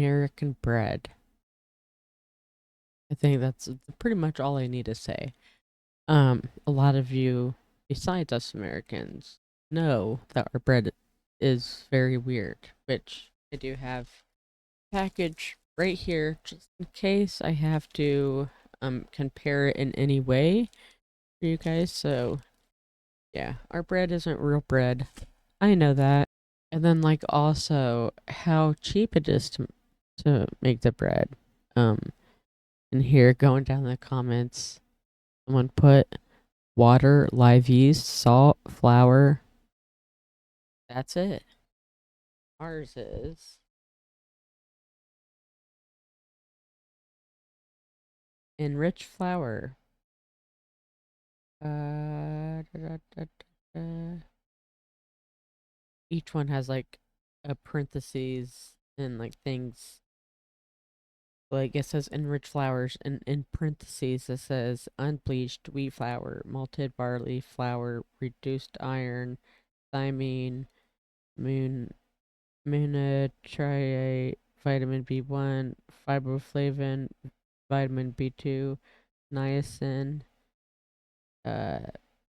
American bread. I think that's pretty much all I need to say. A lot of you, besides us Americans, know that our bread is very weird, which I do have package right here just in case I have to compare it in any way for you guys. So yeah, our bread isn't real bread. I know that. And then like also how cheap it is to make the bread. And here going down the comments, someone put water, live yeast, salt, flour. That's it. Ours is enriched flour. Da, da, da, da. Each one has like a parentheses and like things. Like it says enriched flours, and in parentheses it says unbleached wheat flour, malted barley flour, reduced iron, thiamine, moon, monotriate, vitamin B1, riboflavin, vitamin B2, niacin, uh,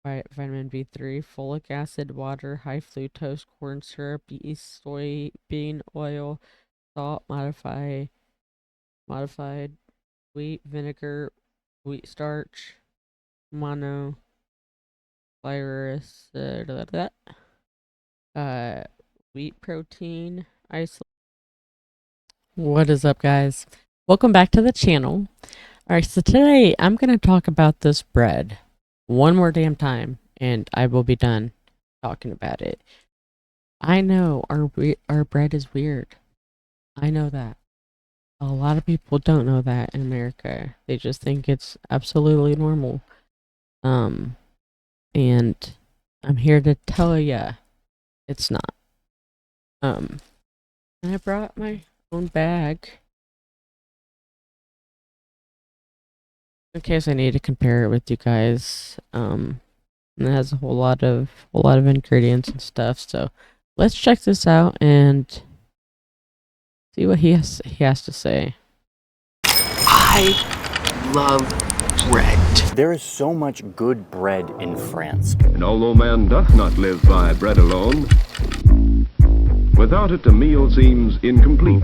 vitamin B3, folic acid, water, high fructose corn syrup, yeast, soybean oil, salt, modified wheat vinegar, wheat starch, mono, virus, wheat protein, isolate. What is up, guys? Welcome back to the channel. Alright, so today I'm going to talk about this bread one more damn time, and I will be done talking about it. I know our bread is weird. I know that. A lot of people don't know that in America. They just think it's absolutely normal. And I'm here to tell ya it's not. And I brought my own bag in case I need to compare it with you guys. And it has a whole lot of ingredients and stuff. So let's check this out and see what he has to say. I love bread. There is so much good bread in France. And although man doth not live by bread alone, without it a meal seems incomplete.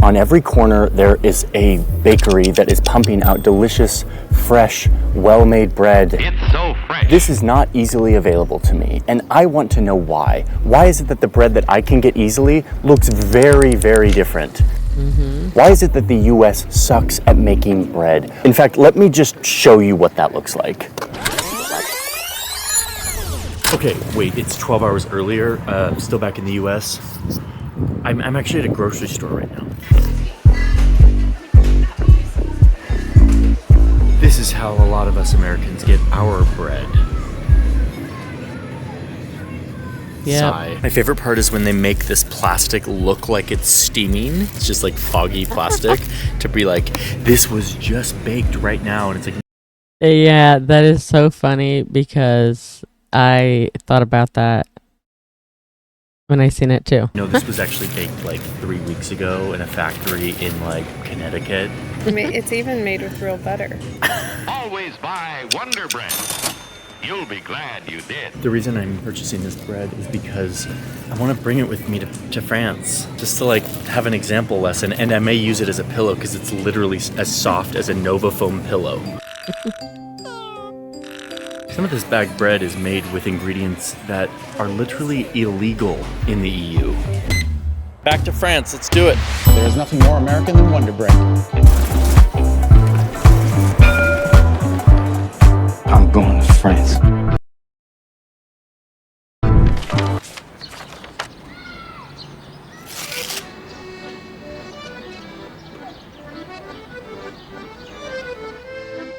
On every corner, there is a bakery that is pumping out delicious, fresh, well-made bread. It's so fresh. This is not easily available to me, and I want to know why. Why is it that the bread that I can get easily looks very, very different? Why is it that the US sucks at making bread? In fact, let me just show you what that looks like. Okay, wait, it's 12 hours earlier, still back in the US. I'm actually at a grocery store right now. This is how a lot of us Americans get our bread. Yeah. My favorite part is when they make this plastic look like it's steaming. It's just like foggy plastic to be like, this was just baked right now. And it's like, Yeah, that is so funny because I thought about that when I seen it too. no, this was actually baked like 3 weeks ago in a factory in like Connecticut. It's even made with real butter. Always buy Wonder Bread. You'll be glad you did. The reason I'm purchasing this bread is because I want to bring it with me to France, just to like have an example lesson, and I may use it as a pillow because it's literally as soft as a Nova foam pillow. Some of this bagged bread is made with ingredients that are literally illegal in the EU. Back to France, let's do it. There is nothing more American than Wonder Bread. I'm going to France.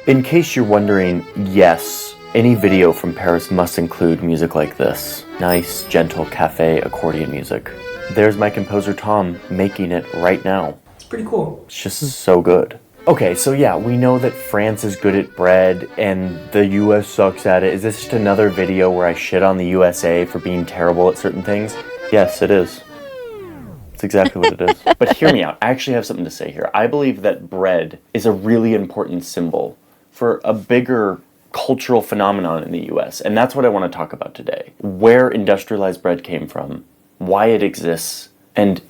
In case you're wondering, yes, any video from Paris must include music like this. Nice, gentle cafe accordion music. There's my composer Tom making it right now. It's pretty cool. It's just so good. Okay, so yeah, we know that France is good at bread and the US sucks at it. Is this just another video where I shit on the USA for being terrible at certain things? Yes, it is. That's exactly what it is. But hear me out. I actually have something to say here. I believe that bread is a really important symbol for a bigger cultural phenomenon in the US. And that's what I want to talk about today. Where industrialized bread came from, why it exists, and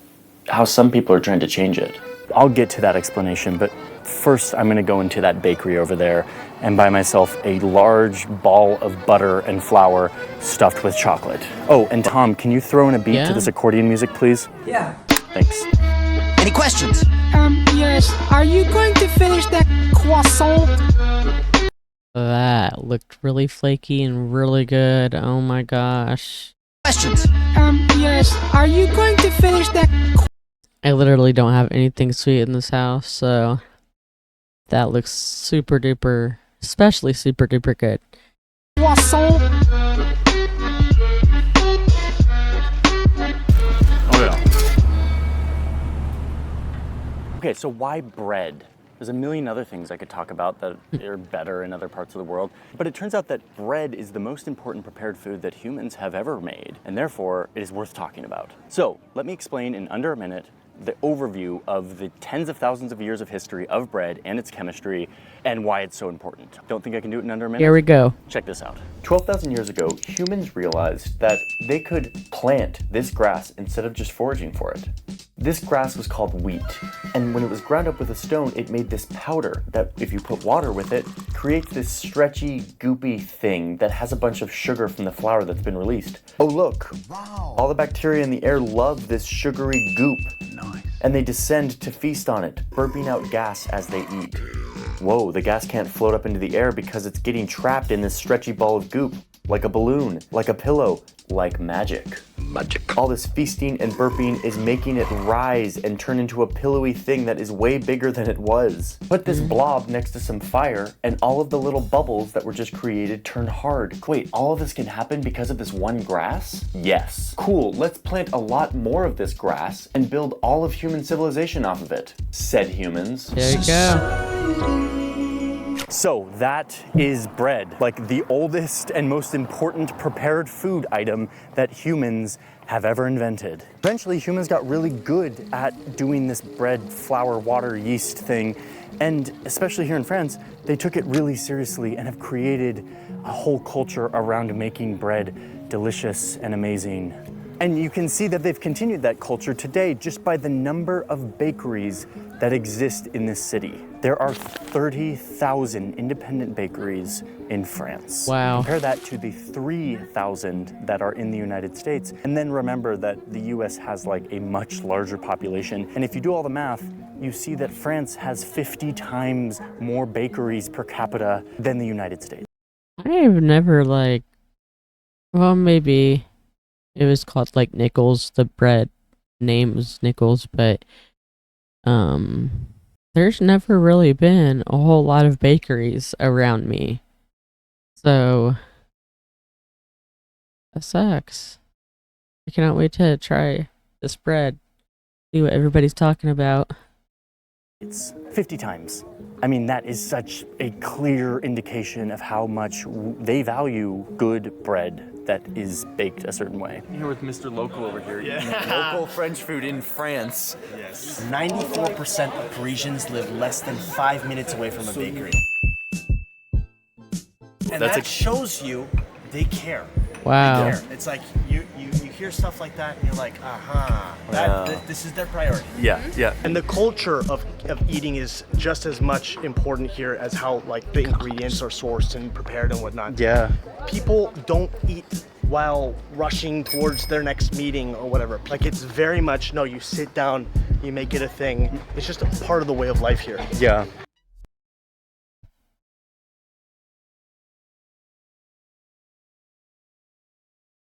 how some people are trying to change it. I'll get to that explanation, but first I'm going to go into that bakery over there and buy myself a large ball of butter and flour stuffed with chocolate. Oh, and Tom, can you throw in a beat to this accordion music, please? Yeah. Thanks. Any questions? Yes. Are you going to finish that croissant? That looked really flaky and really good. Oh my gosh. Questions? Yes. Are you going to finish that? I literally don't have anything sweet in this house, so that looks super duper, especially super duper good. Croissant. Oh yeah. Okay, so why bread? There's a million other things I could talk about that are better in other parts of the world, but it turns out that bread is the most important prepared food that humans have ever made, and therefore it is worth talking about. So, let me explain in under a minute the overview of the tens of thousands of years of history of bread and its chemistry and why it's so important. Don't think I can do it in under a minute? Here we go. Check this out. 12,000 years ago, humans realized that they could plant this grass instead of just foraging for it. This grass was called wheat, and when it was ground up with a stone, it made this powder that, if you put water with it, creates this stretchy, goopy thing that has a bunch of sugar from the flour that's been released. Oh look, wow. All the bacteria in the air love this sugary goop. Nice. And they descend to feast on it, burping out gas as they eat. Whoa, the gas can't float up into the air because it's getting trapped in this stretchy ball of goop, like a balloon, like a pillow, like magic. Magic. All this feasting and burping is making it rise and turn into a pillowy thing that is way bigger than it was. Put this blob next to some fire, and all of the little bubbles that were just created turn hard. Wait, all of this can happen because of this one grass? Yes. Cool, let's plant a lot more of this grass and build all of human civilization off of it, said humans. There you go. So that is bread, like the oldest and most important prepared food item that humans have ever invented. Eventually, humans got really good at doing this bread, flour, water, yeast thing, and especially here in France, they took it really seriously and have created a whole culture around making bread delicious and amazing. And you can see that they've continued that culture today just by the number of bakeries that exist in this city. There are 30,000 independent bakeries in France. Wow. Compare that to the 3,000 that are in the United States. And then remember that the US has like a much larger population. And if you do all the math, you see that France has 50 times more bakeries per capita than the United States. I've never well, maybe it was called like Nichols. The bread name was Nichols, but there's never really been a whole lot of bakeries around me. So that sucks. I cannot wait to try this bread. See what everybody's talking about. It's 50 times. I mean, that is such a clear indication of how much they value good bread that is baked a certain way. Here with Mr. Local over here. Yeah. Local French food in France. Yes. 94% of Parisians live less than 5 minutes away from a bakery. And That's that shows you they care. Wow. They care. It's like you hear stuff like that and you're like, this is their priority. Yeah. And the culture of eating is just as much important here as how like the ingredients are sourced and prepared and whatnot. Yeah. People don't eat while rushing towards their next meeting or whatever. Like it's very much, no, you sit down, you make it a thing. It's just a part of the way of life here. Yeah.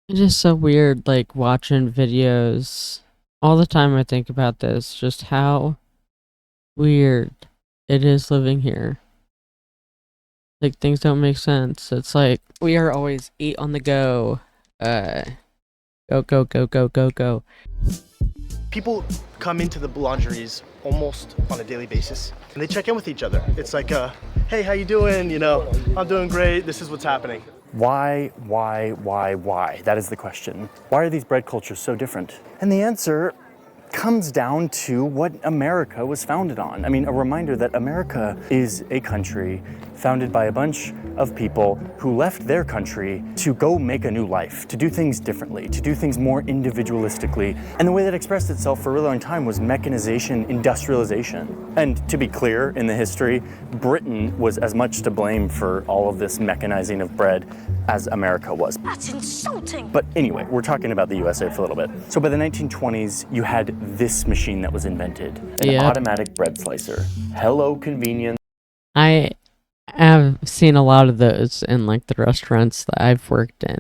It's just so weird, like watching videos. All the time I think about this, just how weird it is living here. Like things don't make sense. It's like we are always eat on the go. Go. People come into the boulangeries almost on a daily basis and they check in with each other. It's like, hey, how you doing? You know, I'm doing great. This is what's happening. Why? That is the question. Why are these bread cultures so different? And the answer comes down to what America was founded on. I mean, a reminder that America is a country founded by a bunch of people who left their country to go make a new life, to do things differently, to do things more individualistically. And the way that expressed itself for a really long time was mechanization, industrialization. And to be clear, in the history, Britain was as much to blame for all of this mechanizing of bread as America was. That's insulting. But anyway, we're talking about the USA for a little bit. So by the 1920s, you had this machine that was invented, an automatic bread slicer. Hello, convenience. I have seen a lot of those in like the restaurants that I've worked in.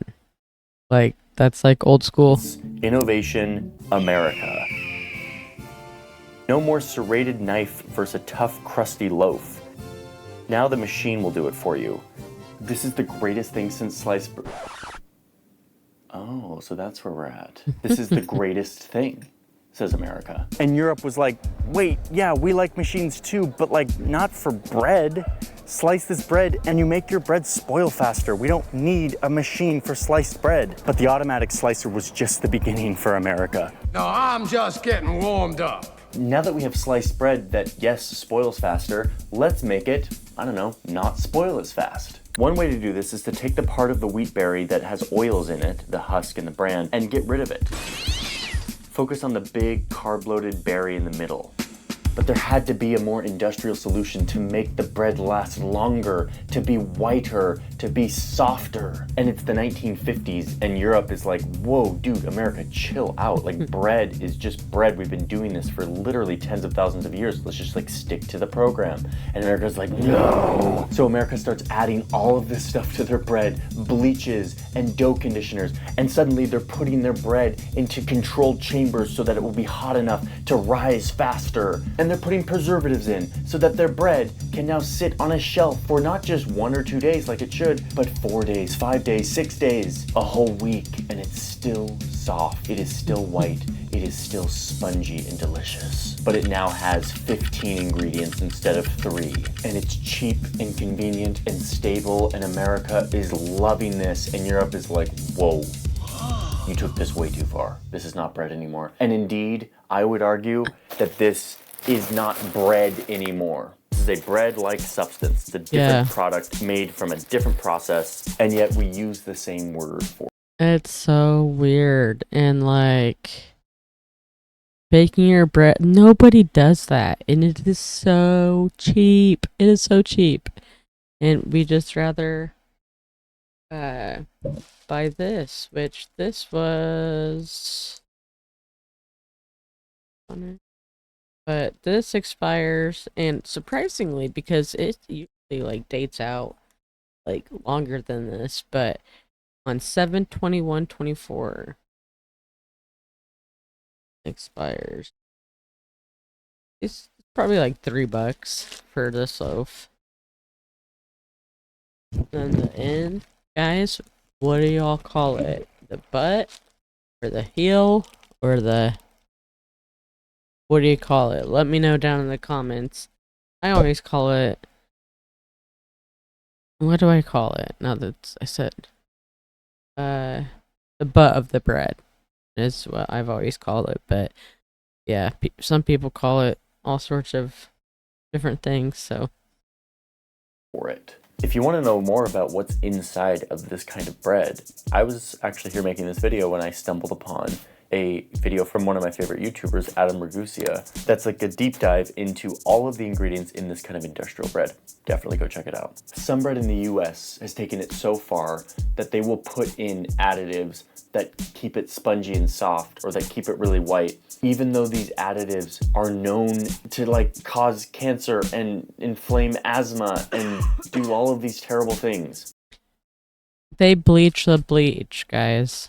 Like, that's like old school. Innovation, America. No more serrated knife versus a tough, crusty loaf. Now the machine will do it for you. This is the greatest thing since sliced bread. Oh, so that's where we're at. This is the greatest thing, says America. And Europe was like, wait, yeah, we like machines too, but like not for bread. Slice this bread and you make your bread spoil faster. We don't need a machine for sliced bread. But the automatic slicer was just the beginning for America. No, I'm just getting warmed up. Now that we have sliced bread that, yes, spoils faster, let's make it, I don't know, not spoil as fast. One way to do this is to take the part of the wheat berry that has oils in it, the husk and the bran, and get rid of it. Focus on the big, carb-loaded berry in the middle. But there had to be a more industrial solution to make the bread last longer, to be whiter, to be softer. And it's the 1950s, and Europe is like, whoa, dude, America, chill out. Like, bread is just bread. We've been doing this for literally tens of thousands of years. Let's just, like, stick to the program. And America's like, no. So America starts adding all of this stuff to their bread, bleaches and dough conditioners, and suddenly they're putting their bread into controlled chambers so that it will be hot enough to rise faster. And they're putting preservatives in so that their bread can now sit on a shelf for not just 1 or 2 days like it should, but 4 days, 5 days, 6 days, a whole week, and it's still soft. It is still white. It is still spongy and delicious. But it now has 15 ingredients instead of 3. And it's cheap and convenient and stable, and America is loving this, and Europe is like, whoa. You took this way too far. This is not bread anymore. And indeed, I would argue that this is not bread anymore. This is a bread-like substance. It's a different product made from a different process, and yet we use the same word for it. It's so weird. And like, baking your bread, nobody does that. And it is so cheap. It is so cheap. And we just rather buy this, which this was... But this expires, and surprisingly, because it usually like dates out like longer than this, but on 7/21/24 expires. It's probably like $3 for this loaf. Then the end, guys, what do y'all call it? The butt, or the heel, or the... What do you call it? Let me know down in the comments. I always call it... What do I call it? Now that I said... the butt of the bread is what I've always called it. But yeah, some people call it all sorts of different things, so... For it. If you want to know more about what's inside of this kind of bread, I was actually here making this video when I stumbled upon a video from one of my favorite YouTubers, Adam Ragusia, that's like a deep dive into all of the ingredients in this kind of industrial bread. Definitely go check it out. Some bread in the US has taken it so far that they will put in additives that keep it spongy and soft, or that keep it really white, even though these additives are known to like cause cancer and inflame asthma and do all of these terrible things. They bleach the bleach, guys.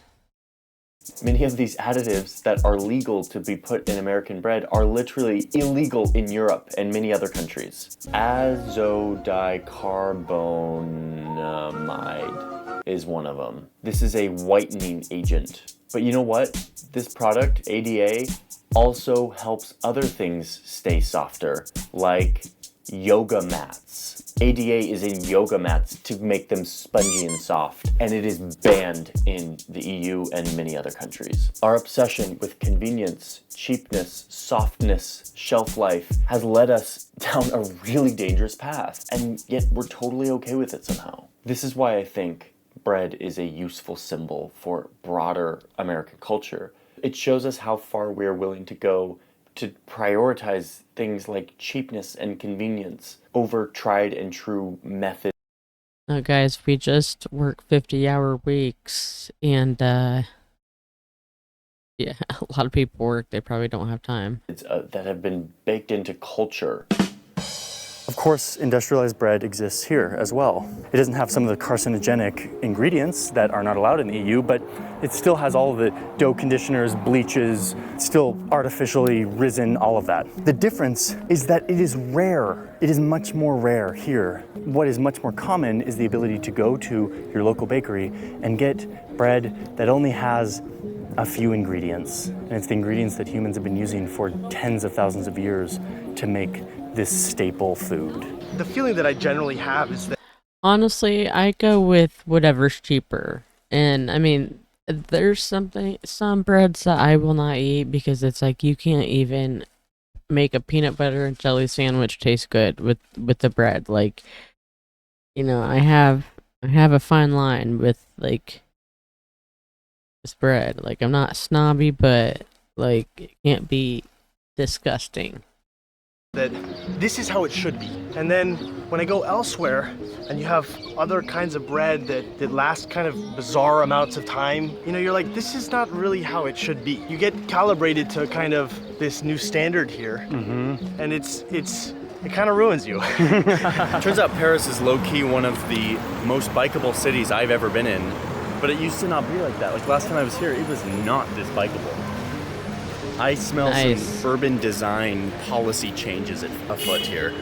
Many of these additives that are legal to be put in American bread are literally illegal in Europe and many other countries. Azodicarbonamide is one of them. This is a whitening agent. But you know what? This product, ADA, also helps other things stay softer, like yoga mats. ADA is in yoga mats to make them spongy and soft, and it is banned in the EU and many other countries. Our obsession with convenience, cheapness, softness, shelf life has led us down a really dangerous path, and yet we're totally okay with it somehow. This is why I think bread is a useful symbol for broader American culture. It shows us how far we're willing to go to prioritize things like cheapness and convenience over tried and true methods. Guys, we just work 50-hour weeks, and yeah, a lot of people work. They probably don't have time. That have been baked into culture. Of course, industrialized bread exists here as well. It doesn't have some of the carcinogenic ingredients that are not allowed in the EU, but it still has all of the dough conditioners, bleaches, still artificially risen, all of that. The difference is that it is rare. It is much more rare here. What is much more common is the ability to go to your local bakery and get bread that only has a few ingredients. And it's the ingredients that humans have been using for tens of thousands of years to make this staple food. The feeling that I generally have is that Honestly, I go with whatever's cheaper. And I mean, there's some breads that I will not eat because it's like you can't even make a peanut butter and jelly sandwich taste good with the bread. Like, you know, I have a fine line with like this bread. Like, I'm not snobby, but like it can't be disgusting. that this is how it should be. And then when I go elsewhere and you have other kinds of bread that last kind of bizarre amounts of time, you know, you're like, this is not really how it should be. You get calibrated to kind of this new standard here, and it kind of ruins you. Turns out Paris is low-key one of the most bikeable cities I've ever been in, but it used to not be like that. Like last time I was here, it was not this bikeable. I smell some urban design policy changes afoot here.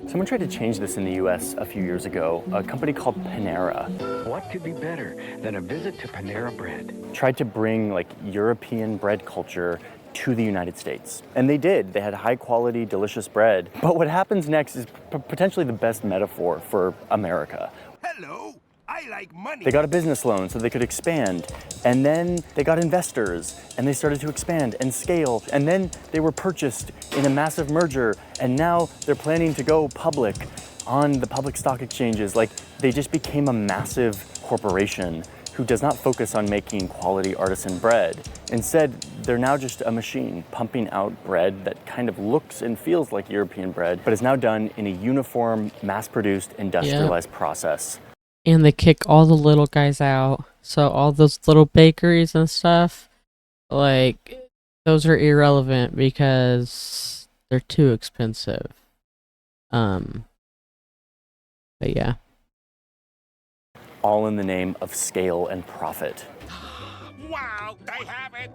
Someone tried to change this in the US a few years ago, a company called Panera. What could be better than a visit to Panera Bread? Tried to bring like European bread culture to the United States. And they did. They had high quality, delicious bread. But what happens next is potentially the best metaphor for America. Hello, I like money. They got a business loan so they could expand. And then they got investors and they started to expand and scale. And then they were purchased in a massive merger. And now they're planning to go public on the public stock exchanges. Like they just became a massive corporation who does not focus on making quality artisan bread. Instead, they're now just a machine pumping out bread that kind of looks and feels like European bread, but is now done in a uniform, mass-produced, industrialized process. And they kick all the little guys out. So all those little bakeries and stuff, like, those are irrelevant because they're too expensive. But yeah. All in the name of scale and profit. Wow, they have it!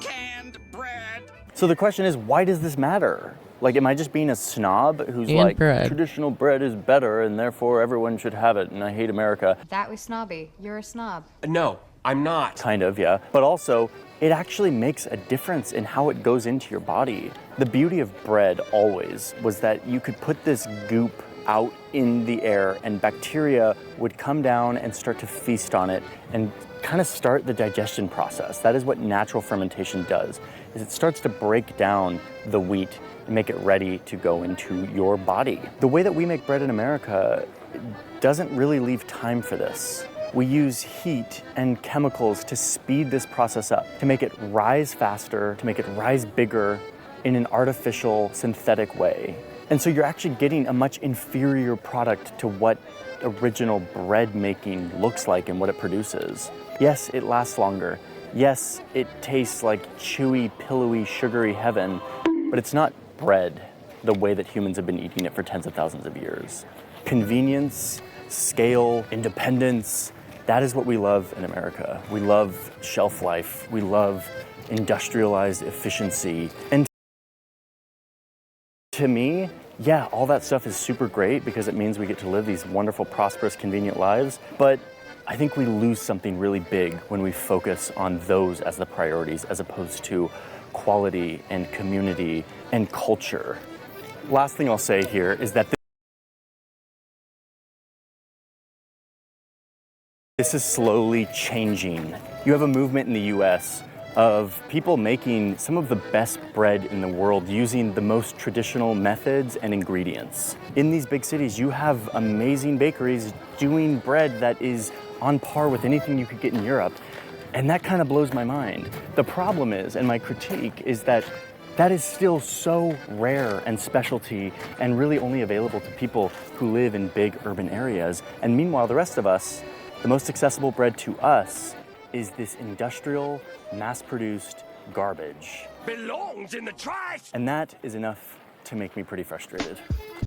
Canned bread! So the question is, why does this matter? Like, am I just being a snob who's And like, bread. traditional bread is better and therefore everyone should have it and I hate America? That was snobby. You're a snob. No, I'm not. Kind of, yeah. But also, it actually makes a difference in how it goes into your body. The beauty of bread always was that you could put this goop out in the air and bacteria would come down and start to feast on it and kind of start the digestion process. That is what natural fermentation does, is it starts to break down the wheat and make it ready to go into your body. The way that we make bread in America doesn't really leave time for this. We use heat and chemicals to speed this process up, to make it rise faster, to make it rise bigger in an artificial, synthetic way. And so you're actually getting a much inferior product to what original bread making looks like and what it produces. Yes, it lasts longer. Yes, it tastes like chewy, pillowy, sugary heaven, but it's not bread the way that humans have been eating it for tens of thousands of years. Convenience, scale, independence, that is what we love in America. We love shelf life. We love industrialized efficiency. And to me, yeah, all that stuff is super great because it means we get to live these wonderful, prosperous, convenient lives. But I think we lose something really big when we focus on those as the priorities as opposed to quality and community and culture. Last thing I'll say here is that this is slowly changing. You have a movement in the US of people making some of the best bread in the world using the most traditional methods and ingredients. In these big cities, you have amazing bakeries doing bread that is on par with anything you could get in Europe. And that kind of blows my mind. The problem is, and my critique, is that that is still so rare and specialty and really only available to people who live in big urban areas. And meanwhile, the rest of us, the most accessible bread to us is this industrial, mass-produced garbage. Belongs in the trash! And that is enough to make me pretty frustrated.